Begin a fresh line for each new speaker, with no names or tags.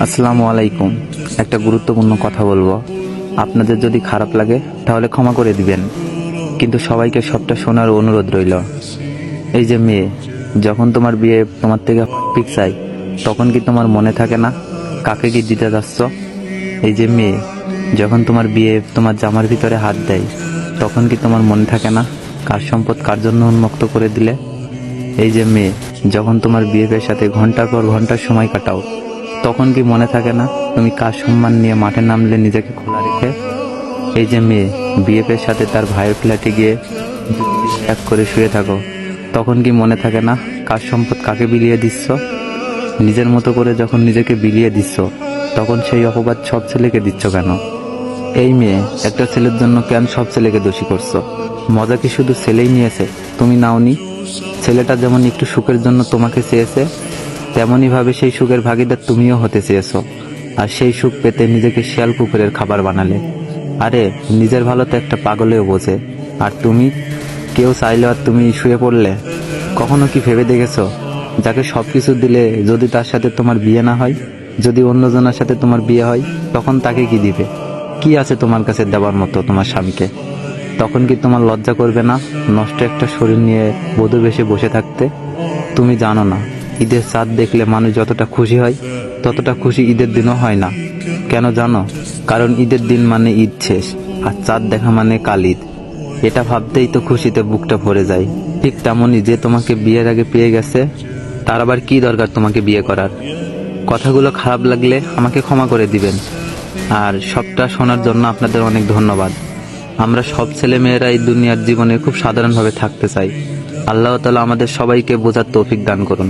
আসসালামু আলাইকুম। একটা গুরুত্বপূর্ণ কথা বলবো। আপনাদের যদি খারাপ লাগে তাহলে ক্ষমা করে দিবেন, কিন্তু সবাইকে সবটা শোনার অনুরোধ রইল। এই যে মেয়ে, যখন তোমার বিয়ে তোমার থেকে পিক চাই, তখন কি তোমার মনে থাকে না কাকে কি দিতে যাচ্ছ? এই যে মেয়ে, যখন তোমার বিয়ে তোমার জামার ভিতরে হাত দেয়, তখন কি তোমার মনে থাকে না কার সম্পদ কার জন্য উন্মুক্ত করে দিলে? এই যে মেয়ে, যখন তোমার বিএফের সাথে ঘন্টার পর ঘন্টার সময় কাটাও, তখন কি মনে থাকে না তুমি কার সম্মান নিয়ে মাঠে নামলে নিজেকে খোলা রেখে? এই যে মেয়ে, বিএফের সাথে তার ভাইয়ের ফ্ল্যাটে গিয়ে এক করে শুয়ে থাকো, তখন কি মনে থাকে না কার সম্পদ কাকে বিলিয়ে দিচ্ছ? নিজের মতো করে যখন নিজেকে বিলিয়ে দিচ্ছ, তখন সেই অপবাদ সব ছেলেকে দিচ্ছ কেন? এই মেয়ে, একটা ছেলের জন্য কেন সব ছেলেকে দোষী করছো? মজা কি শুধু ছেলেই নিয়েছে, তুমি নাওনি? ছেলেটা যেমন একটু সুখের জন্য তোমাকে চেয়েছে, তেমনই ভাবে সেই সুখের ভাগিদার তুমিও হতে চেয়েছো, আর সেই সুখ পেতে নিজেকে শিয়াল কুকুরের খাবার বানালে। আরে, নিজের ভালো তো একটা পাগলেও বোঝে, আর তুমি? কেউ চাইলে আর তুমি শুয়ে পড়লে? কখনো কি ভেবে দেখেছো, যাকে সবকিছু দিলে যদি তার সাথে তোমার বিয়ে না হয়, যদি অন্যজনের সাথে তোমার বিয়ে হয়, তখন তাকে কি দিবে? কি আছে তোমার কাছে দেওয়ার মতো তোমার স্বামীকে? তখন কি তোমার লজ্জা করবে না নষ্ট একটা শরীর নিয়ে বধূ বেশে বসে থাকতে? তুমি জানো না, ঈদের চাঁদ দেখলে মানুষ যতটা খুশি হয়, ততটা খুশি ঈদের দিনও হয় না। কেন জানো? কারণ ঈদের দিন মানে ঈদ শেষ, আর চাঁদ দেখা মানে কাল ঈদ। এটা ভাবতেই তো খুশিতে বুকটা ভরে যায়। ঠিক তেমনই, যে তোমাকে বিয়ের আগে পেয়ে গেছে, তার আবার কি দরকার তোমাকে বিয়ে করার? কথাগুলো খারাপ লাগলে আমাকে ক্ষমা করে দিবেন। আর সবটা শোনার জন্য আপনাদের অনেক ধন্যবাদ। আমরা সব ছেলে মেয়েরা এই দুনিয়ার জীবনে খুব সাধারণভাবে থাকতে চাই। আল্লাহ তাআলা আমাদের সবাইকে বোঝার তৌফিক দান করুন।